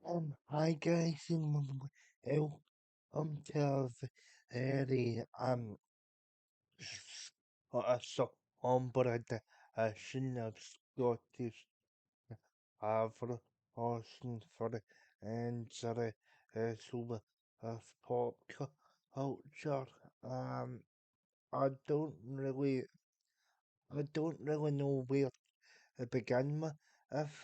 Hi guys, and welcome to the very so onboard edition of Scottish Havre Horsen for the answer sort of pop culture. Um, I don't really, I don't really know where to begin with if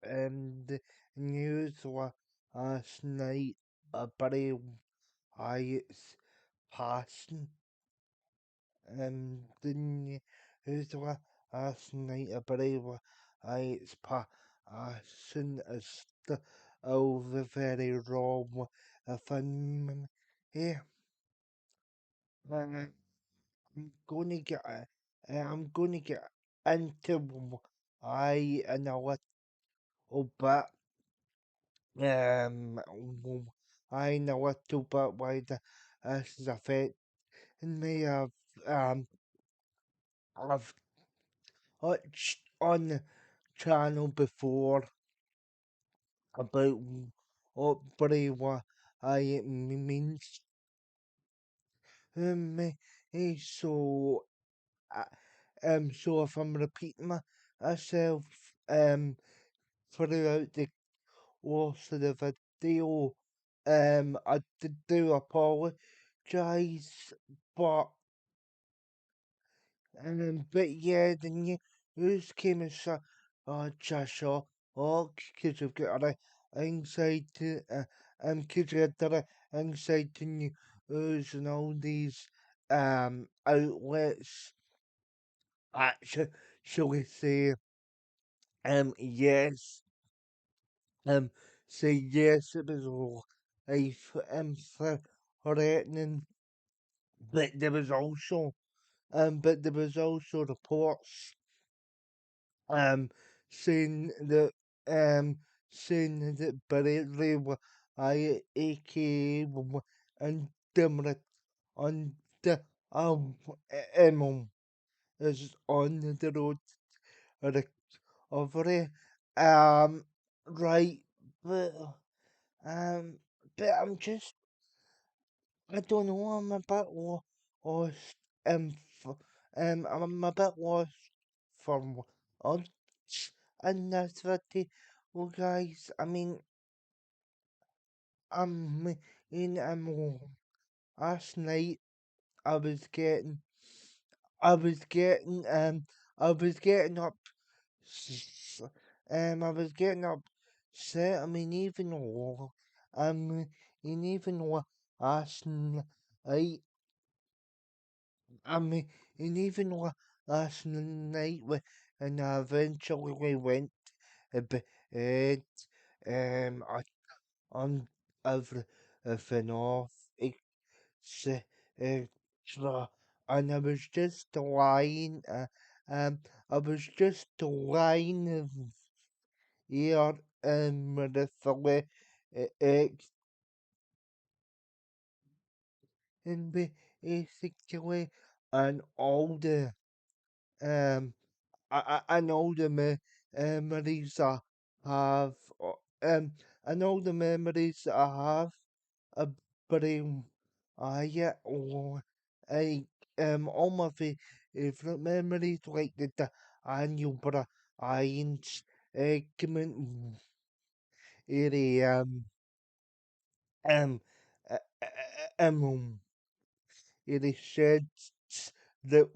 the news last night Bray Wyatt's passing. The news last night Bray Wyatt's passing is still the very wrong thing. Yeah, I'm gonna get I'm gonna get into I know a little bit. W- I know a little bit why this is affecting me. I've watched on the channel before about what Bray Wyatt means to me. So, uh, so if I'm repeating myself, throughout the course of the video, I do apologise, but but yeah, the news came as such shock because you've got other anxiety, kids got other anxiety news and all these outlets actually shall we say yes um say yes it was life threatening, but there was also reports um, saying that um, saying that Bradley were I aka and Dimrit on the is on the road recovery. Right, but um, but I don't know. I'm a bit lost. I'm a bit lost from odds and this video. Well, guys, I mean, I'm in. Last night I was getting, I was getting, I was getting up, s- I was getting upset. Even though, even though last night I mean, and even last night and I eventually went to bed, I on everything off, extra, and I was just lying, I was just lying here, with the ex, and basically, and all the, um, I know the memories I have. I know the memories I have, but yeah, I all my favorite memories like the annual Brian's segment, really um uh, it is said that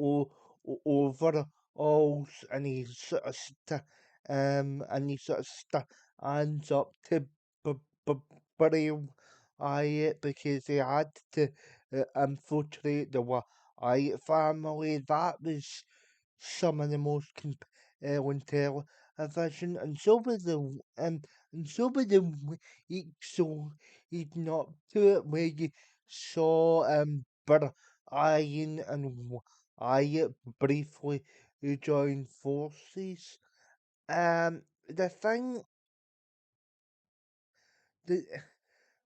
overalls and he sort of stands up to b- b- Bray Wyatt because he had to infiltrate the Wyatt family. That was some of the most compelling television, and so was the so he'd not to it where you saw Brian and Wyatt briefly join forces. The thing, the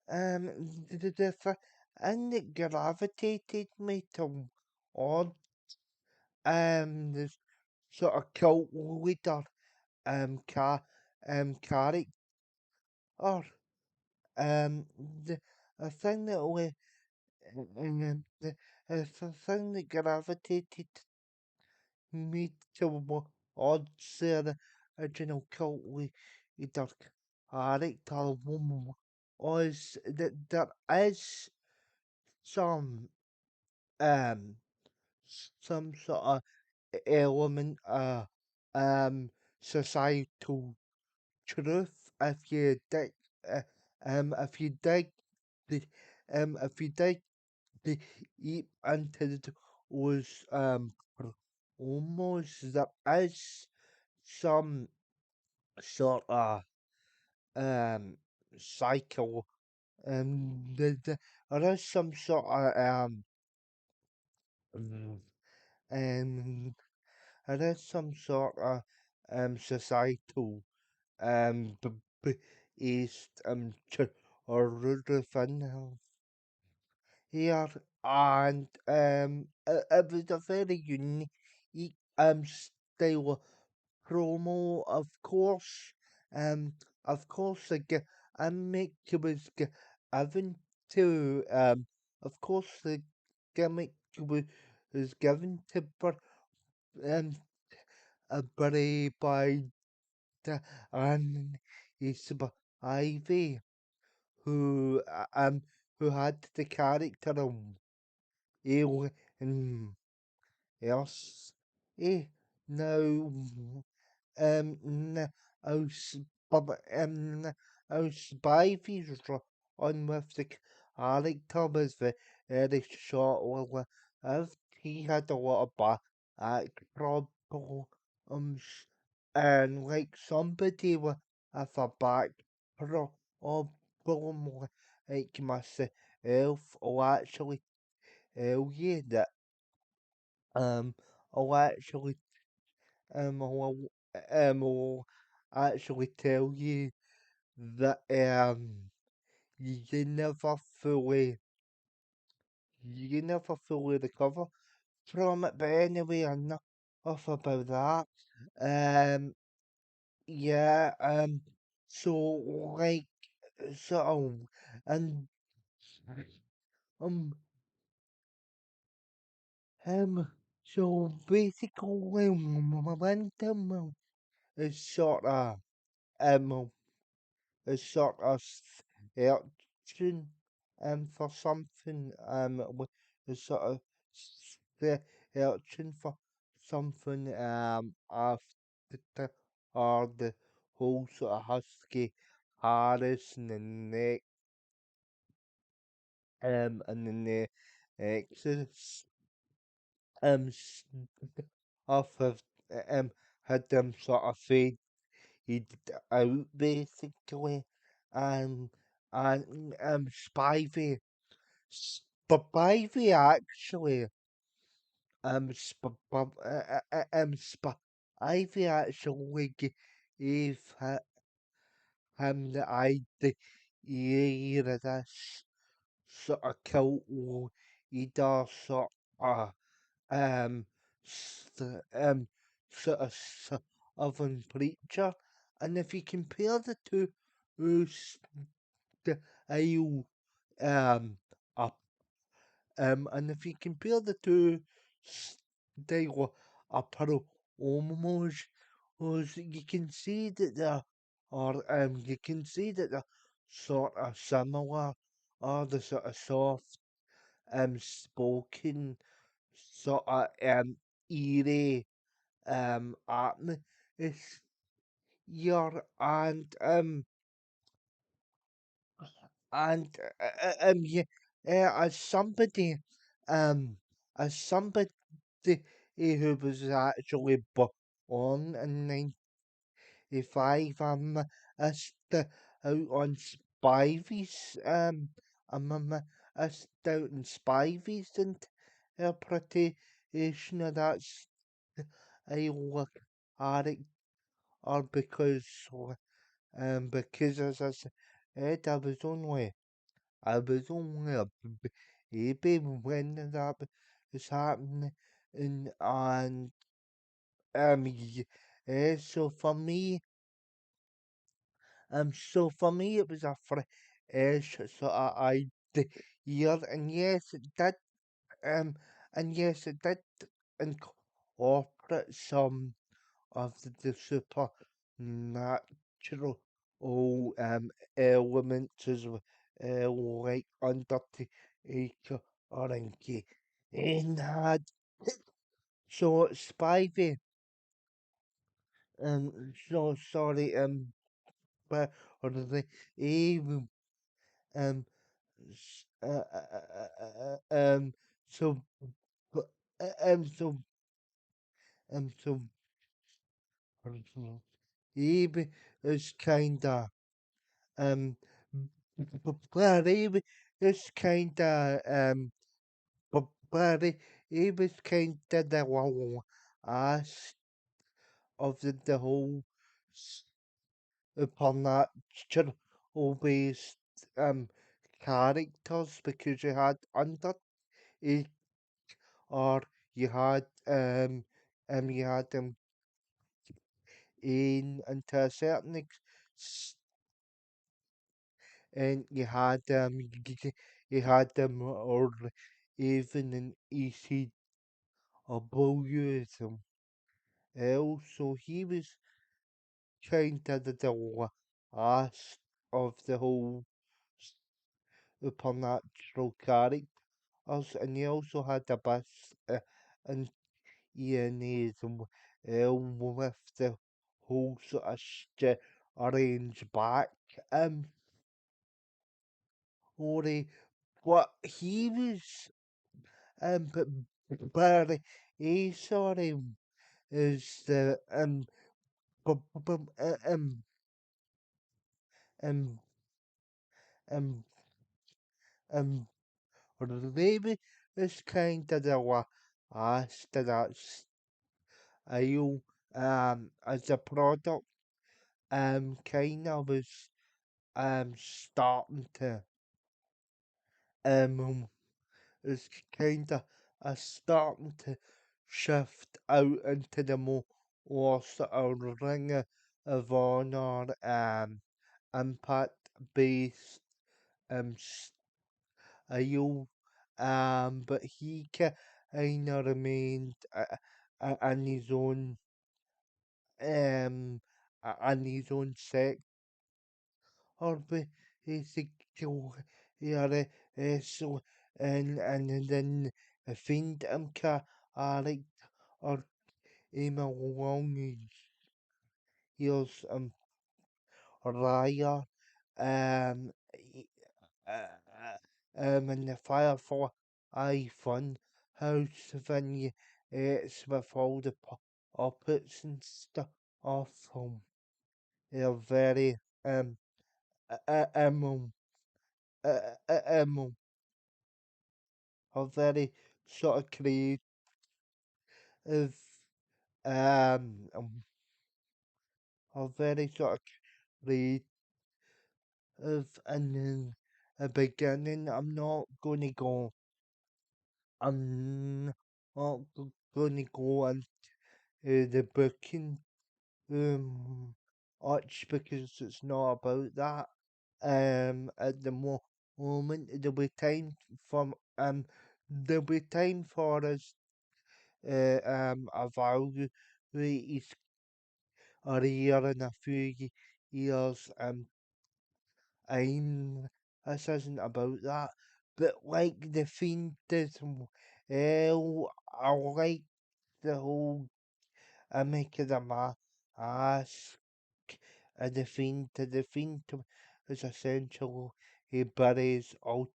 the thing that gravitated me to odd this sort of cult leader character or um the a thing that we the thing that gravitated me towards the original cult with their character woman was that there is some um some sort of element societal truth uh, if you dig the if you dig the deep into was almost there is some sort of um cycle there is some sort of mm, um there is some sort of societal b- is or within here and it was a very unique style promo, um, of course, I make was given to, of course, the gimmick was given to um, Bray by the, and it's Ivy who, who had the character of Ew and else. Eh, no. Um, aus, aus Beifisch on with the character was very short. Well, if he had a lot of back problems, and like somebody with a back problem, like myself, or actually tell you that I'll actually I'll, I'll actually tell you that you never fully you never fully recover from it. But anyway, enough about that. Um, yeah. So like so and um um so basically, momentum is sort of um a sort of searching for something with a sort of searching for something after or the whole sort of husky Harris and and then the Exodus s- off of had them sort of fade out basically, and Spivey, Spivey actually, Spivey actually gave him the idea of this sort of cult war. He does sort of um um sort of southern preacher, and if you compare the two, who's the ale up and if you compare the two style apparel almost you can see that they're or you can see that they're sort of similar or the sort of soft spoken sort of eerie atmosphere and yeah, as somebody um as somebody who was actually born in 95, I st- out on Spivey's I out on Spivey's interpretation of that I look at it or because as I said I was only a baby when that was happening, and so for me, So for me, it was a fresh sort of idea, and yes, it did, um, and yes, it did incorporate some of the supernatural elements as well, like Undertaker or Inky, and had so Spivey, so sorry, but or the even um s- so but so so even is kinda um but even is kinda but even kinda the one as of the whole supernatural based characters because you had under it or you had you had them in and to a certain extent you had you had them or even an ECW them also he was kind of the last of the whole supernatural characters and he also had a bus and Ianism with the whole sort of arranged back or what he was but but he sort of is the bu- bu- bu- um um um or maybe it's kind of the last that's you as a product kind of was starting to um is kind of starting to shift out into the more sort of ring of honor impact based style but he kind of remained on his own on his own sector basically yeah so and then find like or aim along his heels Raya y- and the fire for I fun house when you it's with all the puppets and stuff off them. They're very uh, uh, um uh, uh, um are very sort of creative um, um are very sort of creative and in the beginning I'm not gonna go into the booking much because it's not about that at the moment there'll be time for there'll be time for us evaluate his career in a few years I'm this isn't about that. But like the Fiend did I like the whole make of the mask the Fiend is essential he buries out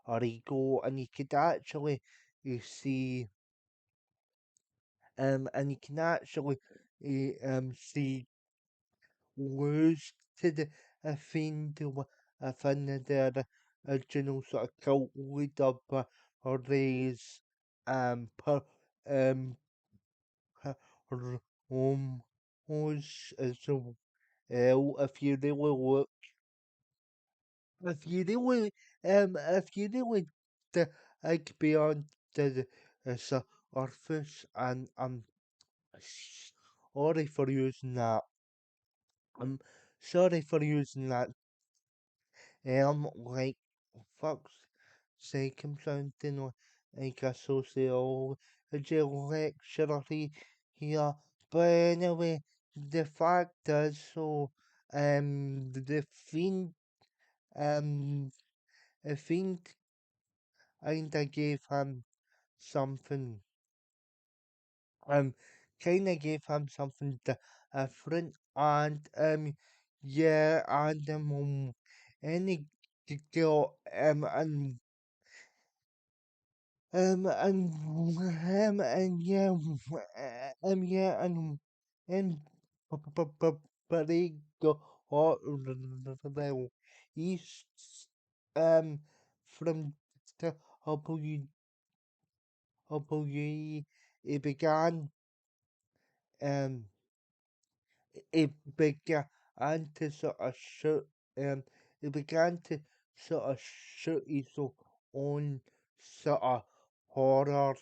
our ego and you could actually you see and you can actually see words to the Fiend within the original sort of cult leader or raise per per was so if you really look if you really if you really like beyond the surface and sorry for using that sorry for using that. Like, fuck's sake, I'm sounding like a sociology lecturer here. But anyway, the fact is, so, the fiend, um, the fiend kinda gave him something, um, kinda gave him something different, and, yeah, and, any girl, and yeah, yeah, and Barigo or East, um, from the W, it began, um, it began to sort of shoot, um, it began to sort of shoot its own sort of horror,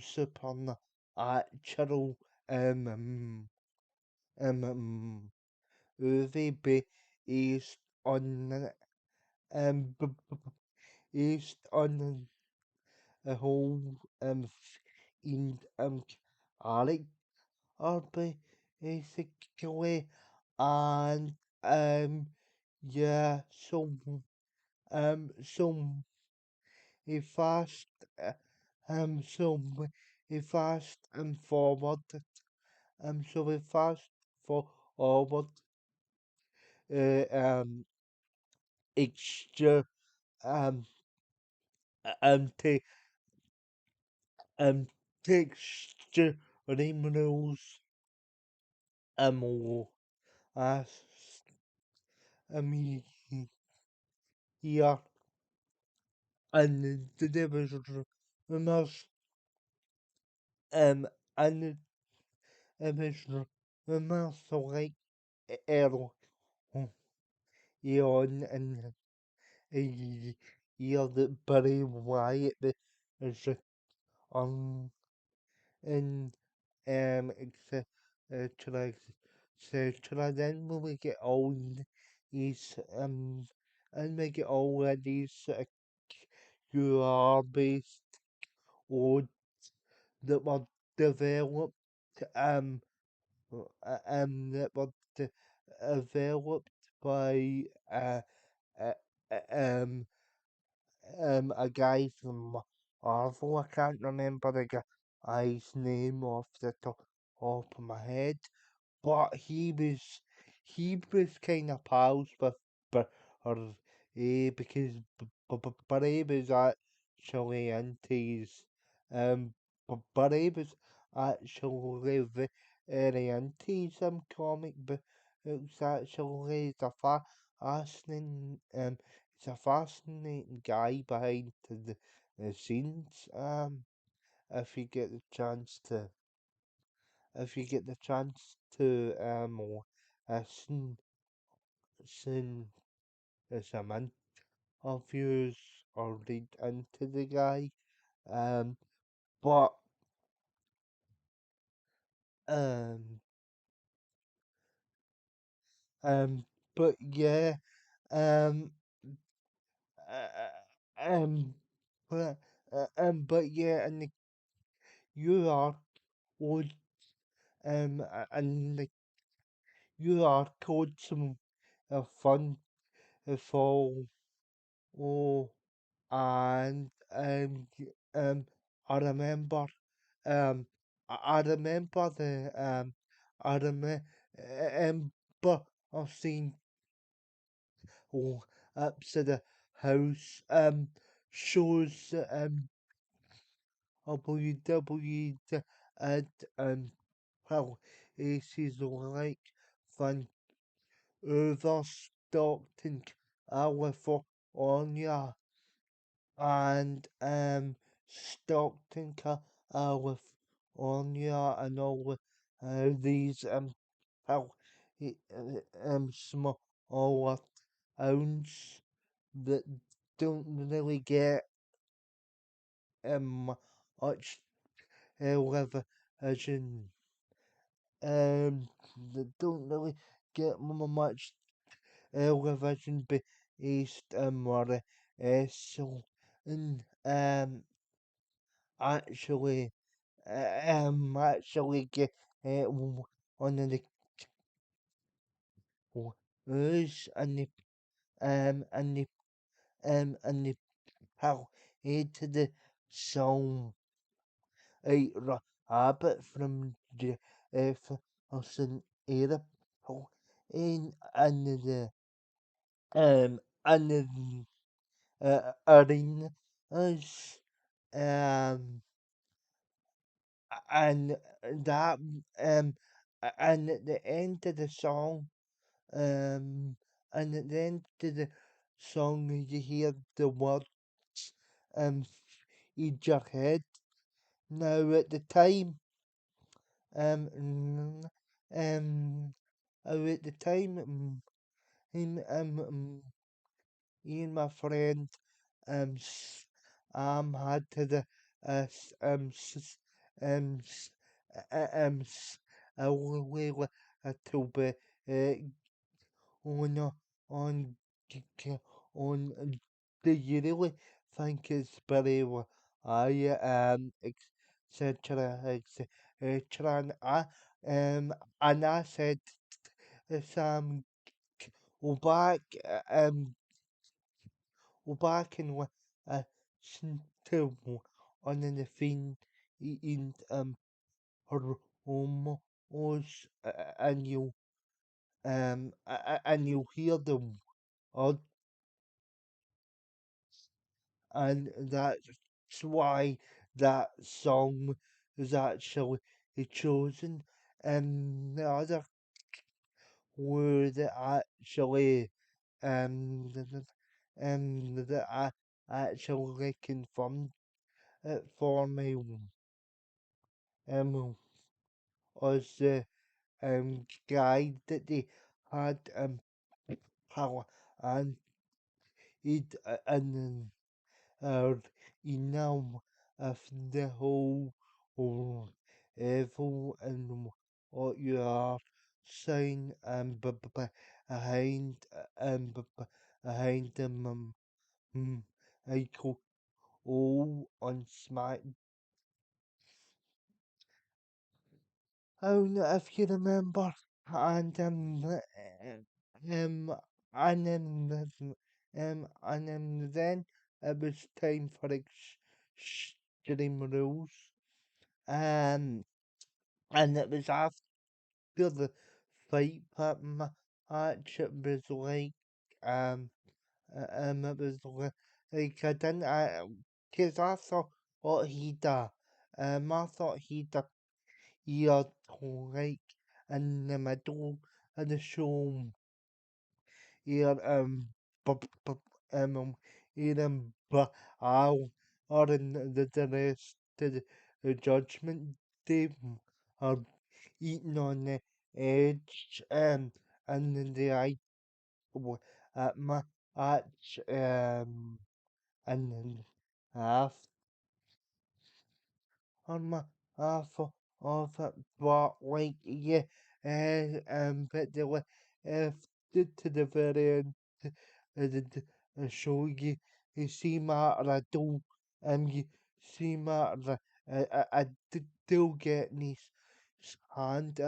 supernatural, movie based on, based on a whole, in, Alec, or basically, and, yeah, so he fast, uh, so he fast and forward, so we fast forward, uh, um, extra, um, to, um, texture criminals, or as, he, here, and the division, and division, so like, error, Eon, and year that Bray Wyatt is on, and, etc. etc. Then when we get old, he's, and we get old, and he's, QR based or that were developed, that were developed by, uh, um, a guy from Marvel. I can't remember the guy's name off the top of my head, but he was kind of pals with because Bray was actually into his, Bray was actually very into some comic, but it was actually fascinating, it's a fascinating guy behind the scenes. If you get the chance to, if you get the chance to, listen, listen, some interviews or read into the guy. Um, but, um, um, but yeah, um, um, but, but yeah, and you are would, and you are called some, fun, for, oh, and, I remember, um, I remember I remember I've seen, oh, up to the house, shows, WW, and, well, this is like fun Stockton, California, and, Stockton, California, and all, these, well, small towns that don't really get, much television, that don't really get much television based or so and actually actually get one of the news and the how into the song Rabbit from the from era in and the arena us um and that and at the end of the song um and at the end of the song you hear the words um in your head. Now at the time um mm, um at the time him me and my friend had to the s- we were to be on on on do you really think it's very I etc and and I said some well back back to on the fin in her home was and you hear them all and that's why that song is actually chosen and the other word that actually that I actually confirmed it for me was the guide that they had power and it and now of the whole or evil and what you are saying behind behind them I could all on Smack. Oh, no, if you remember, and um, then it was time for extreme rules, um, and it was after the fight part match. It was it was like I didn't, cause I thought what he done, I thought he done. You're like in the middle of the show. You're bu- you're ow, or in the rest of the judgment day are eating on the edge and then the eye at my at and then half on my half of it, but like yeah, but they were to the very end, show you see my I do you see my I do get his hand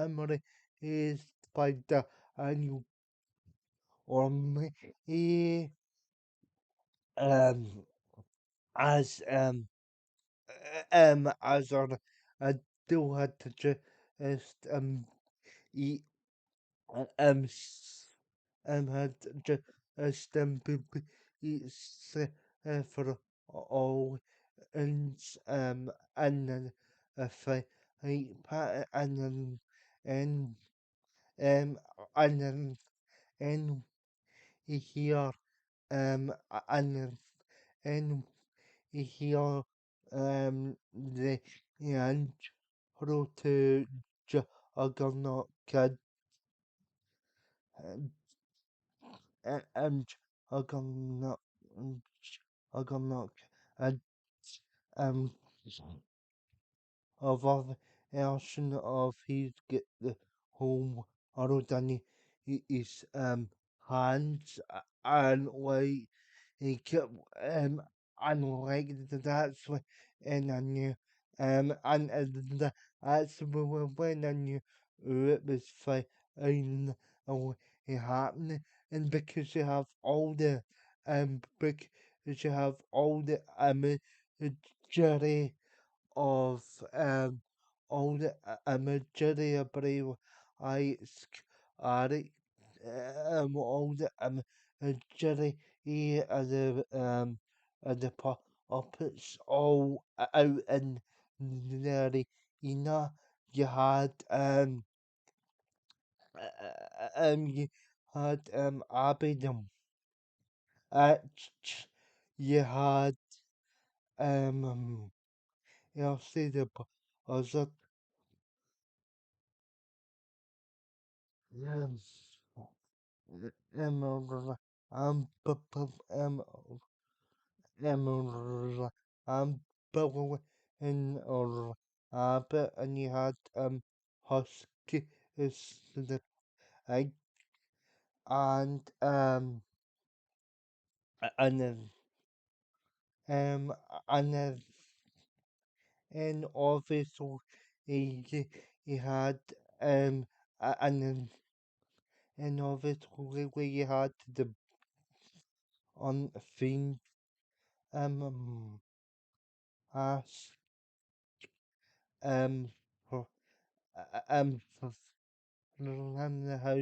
is by the and you or me um as as on I do had to just eat had just eats for all and and then if I and then and um and then and here and then and here the and to juggernaut kid and juggernaut juggernaut and um of other version of his get the home or Danny his hands and like he kept and like that's when I knew and that's when I knew it was fine happening and because you have all the because you have all the imagery of all the imagery of Bray I scary all the imagery of the puppets all out in the arena. You had you had Aberdeen. Uh, you had um I'll say the was it yes um in or and you had husky is the egg and and then um and then in office he had and then in office where you had the on thing um as for for learning how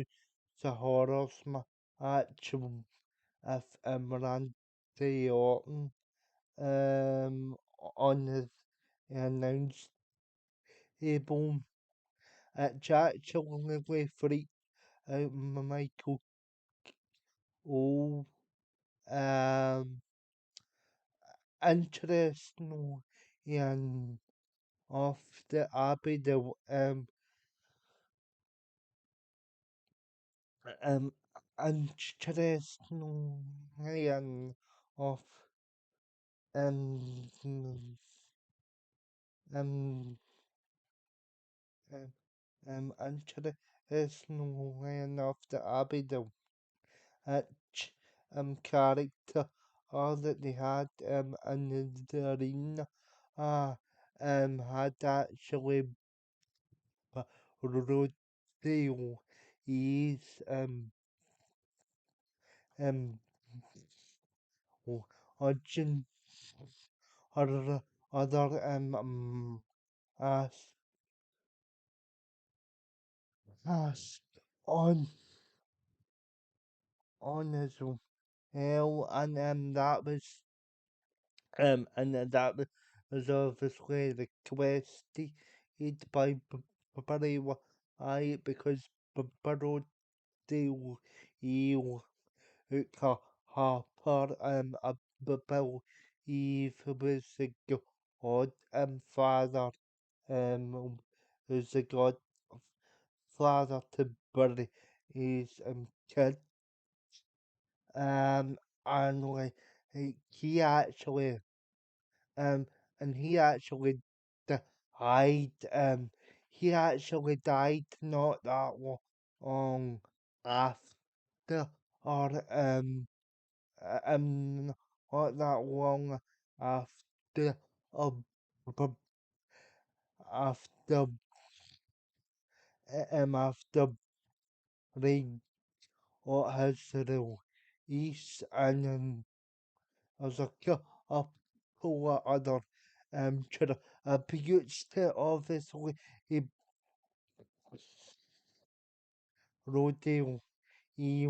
to horse my actual if Randy Orton on his announce table actually freaked out Michael Oh um interesting and of the Abbey the um interesting and of um um um interesting of the Abbey the character all that they had in the arena uh, had actually rodeo is um origin or other as as on his hell and that was and that was obviously requested by Bray Wyatt because Bray you Uka Harper Bill Eve was the god father who's the god father to Bray his kid and like he actually um, and he actually died. He actually died not that long after, or not that long after, uh, b- after, after being what has released, and as a couple of other children abused obviously he rodeo he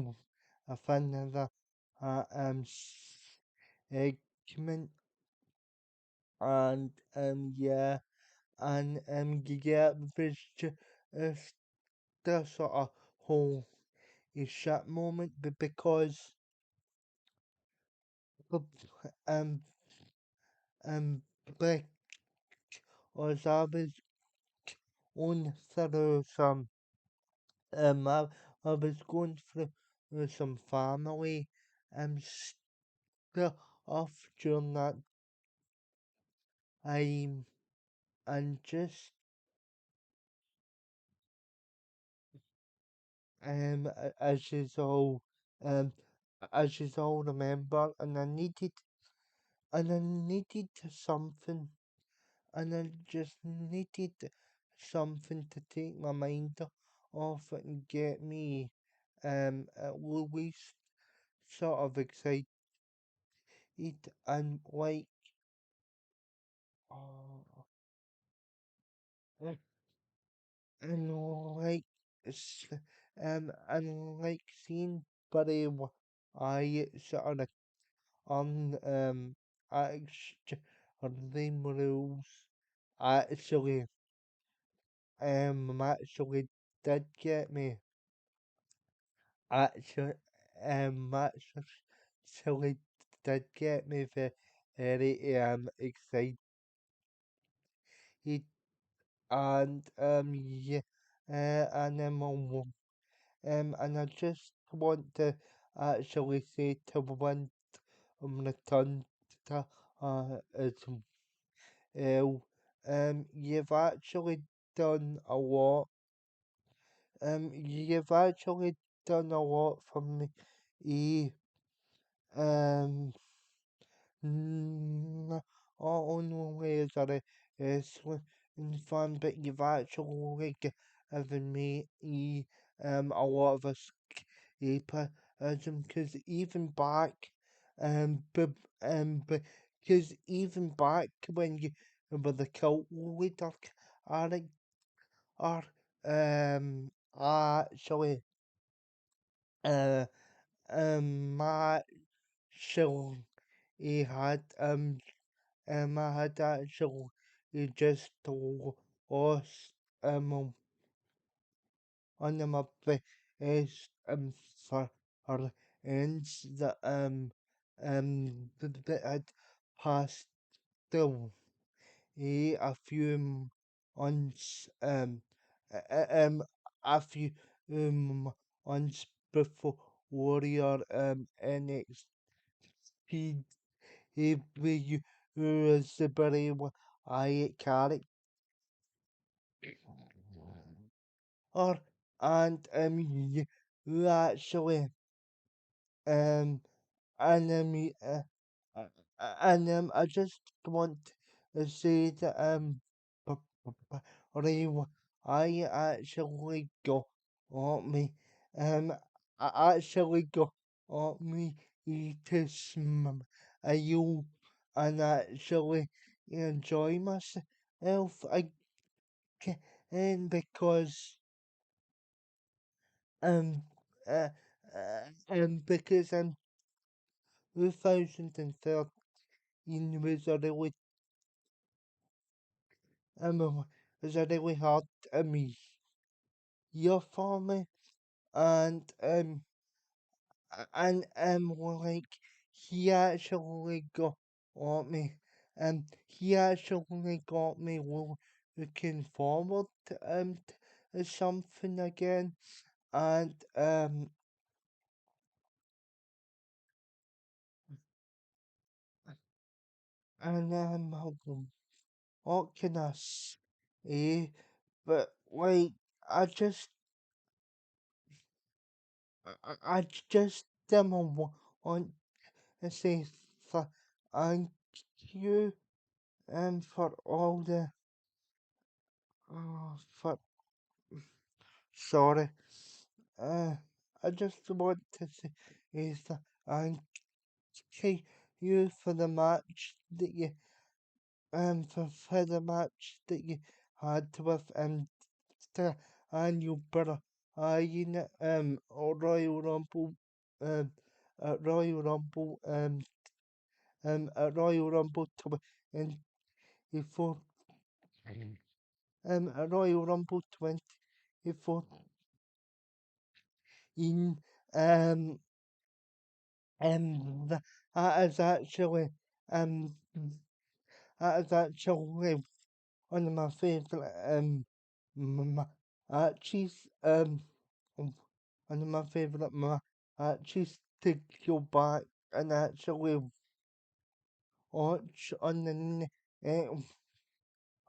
a fan of the segment and yeah and yeah it's the sort of whole shit moment because um um because I was on through some I, I was going through some family stuff during that time and just as is all um as is all remember, and I needed something, and I just needed something to take my mind off it and get me at least sort of excited and like uh, and like s- and like seeing Bray I sort of on actually rules actually actually did get me actually actually did get me very excited and yeah and and I just want to actually say to Rotunda as well. You've actually done a lot. You've actually done a lot for me. Eh, Um, not only is that it's fun, but you've actually given me a lot of escapism. Because even back, but because even back when you were the cult leader, are are actually uh my show he had I had actually just lost one of my best for friends that that had passed away a few months a few months before Warrior NXT debut was the Bray Wyatt character or and you actually um me uh, I just want to say that b- Ray I actually got on me um I actually got on me to smile you and actually enjoy myself again because um uh, because 2013 was a really hard year for me, and like he actually got me, he actually got me looking forward to something again, and what can I say? But like, I just, I just want to say thank you for all the for sorry. Uh, I just want to say is that thank you for the match that you for the match that you had with and your brother. In Royal Rumble um Royal Rumble Royal Rumble 24 Royal Rumble 24 in um that is actually um that is actually one of my favorite matches one of my favorite matches to go back and actually watch on the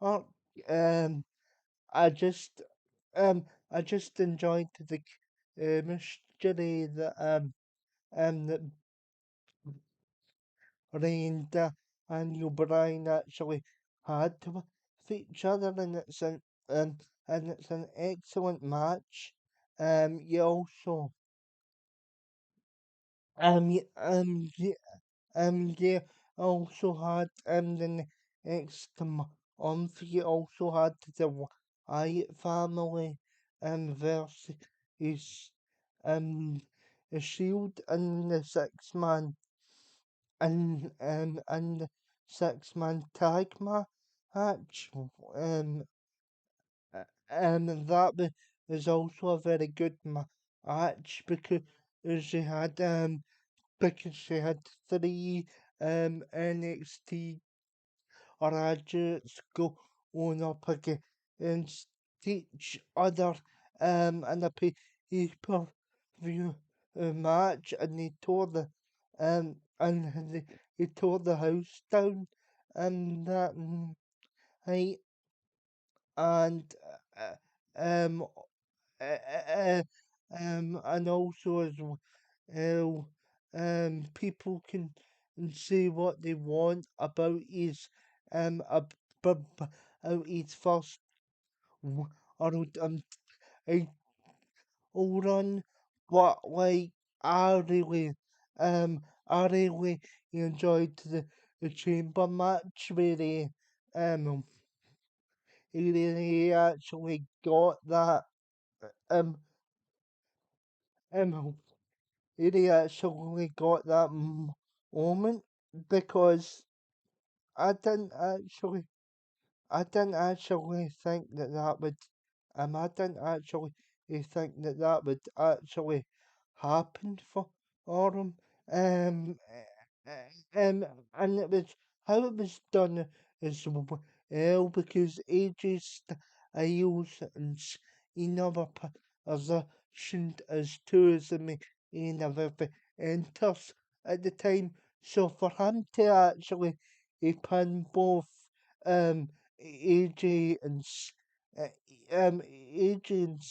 oh, um I just I just enjoyed the mystery that Rotunda and O'Brien actually had to each other, and it's an excellent match. You also y- y- you also had the next month you also had the Wyatt family versus um the Shield and the and 6 man tag match. And that was also a very good match because she had three NXT graduates going up against each other in a pay-per-view match, and they tore the house down and that night. And uh, um and also as well, people can say what they want about about his first world title run, but like I really enjoyed the chamber match where he actually got that um um he actually got that moment because I didn't actually I didn't actually think that would I didn't actually think that would actually happen for him. Um, and it was how it was done as well because AJ Styles and he never positioned as two as the main enters at the time. So for him to actually pin both um AJ uh, AJ and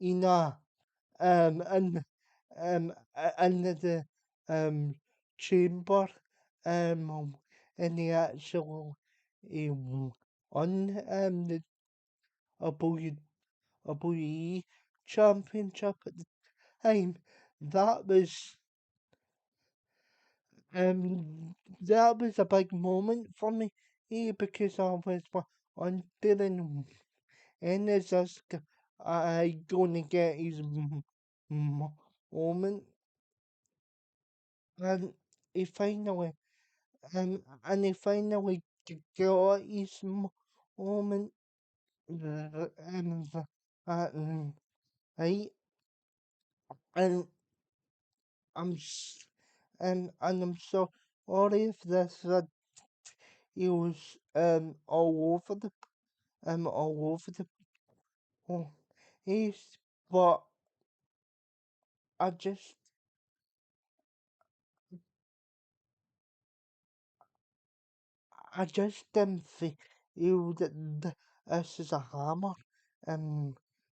Ina and the um chamber in the actual on the WWE championship at the time. That was um that was a big moment for me because I was wondering, and is this I gonna get his moment? And he finally, and he finally got his moment. And I, and I'm, and I'm so sorry if this that he was all over the place, but I just I just didn't feel that this is a hammer.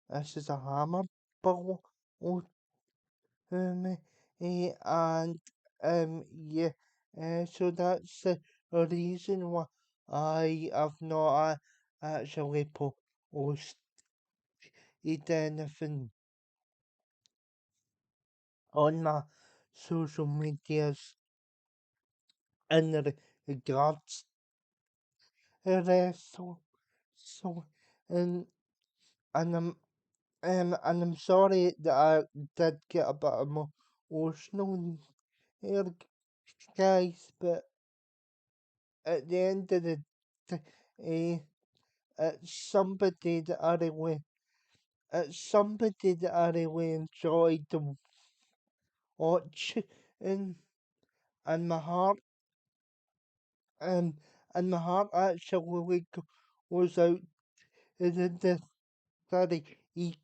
This is a hammer ball to me. And yeah, so that's the reason why I have not actually posted anything on my social medias in regards to this. So, and and I'm and I'm sorry that I did get a bit emotional here, guys, but at the end of the day, it's somebody that I really, it's somebody that I really enjoyed to watch, and and my heart, um, and my heart actually goes out to the 30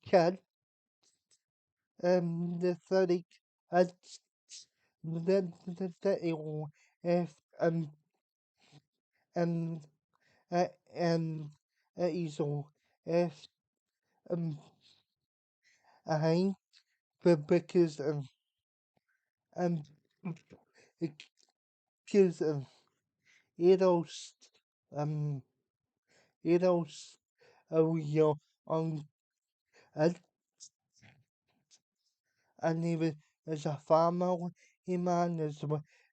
kid, the 30 kids, the 30 if um uh, um is all if um I because um because it was um it was you know on and even as a farmer he managed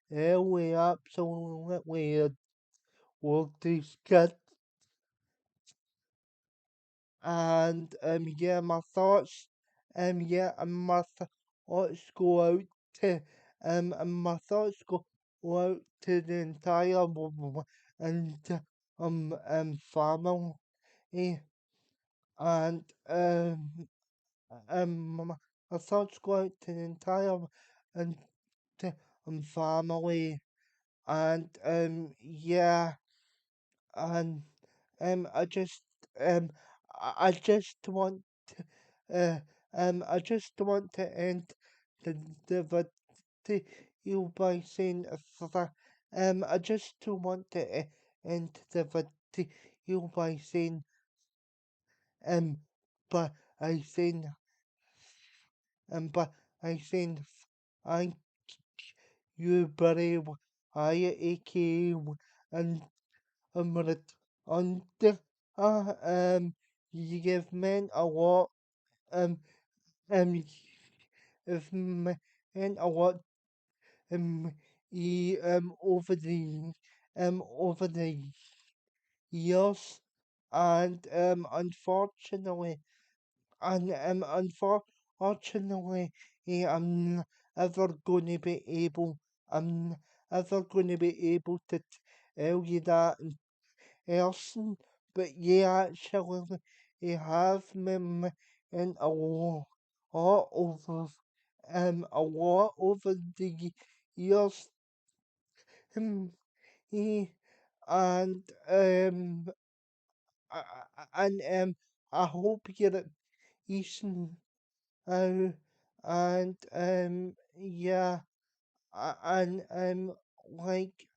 we absolutely worked his cut and yeah my thoughts go out to and my thoughts go out to the entire and family and my thoughts go out to the entire and to family and yeah and I just um I just want to I just want to end the video by saying that I just want to end the video by saying um but I saying but I saying thank you Bray Wyatt aka and but on the you give men a lot um um if men a lot um over the years and unfortunately unfortunately I'm never gonna be able I'm never gonna be able to tell you that person, but yeah, actually, you have me in a lot over the years, um, eh, and and I hope you're at peace now, and yeah, and like,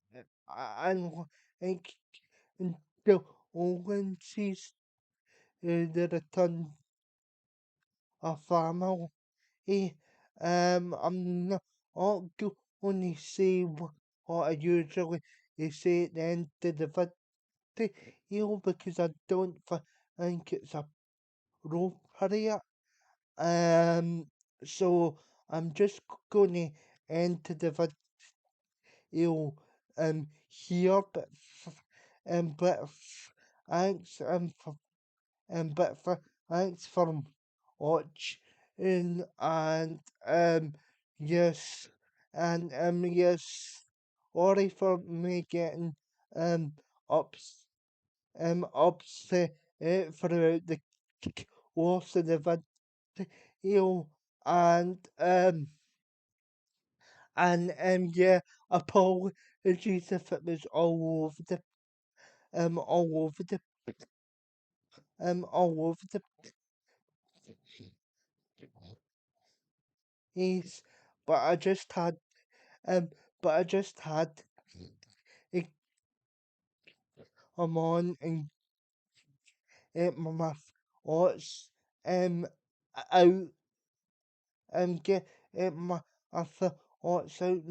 and like the Owen sees the return of family. I'm not going to say what I usually say at the end of the video because I don't think it's appropriate. So I'm just going to end the video here, but thanks for but thanks for watching and yes yes sorry for me getting um ups upset throughout the course of the video and yeah apologies if it was all over the all over the place but I just had um but I just had it come on and my thoughts out get my thoughts out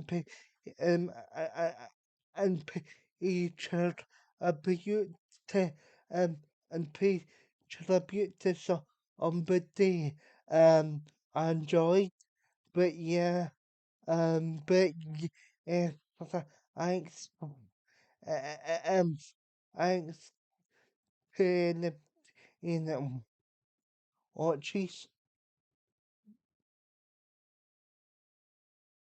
and um I, I, and pay tribute to and pay tribute to somebody I enjoyed but yeah but yeah thanks um thanks in watches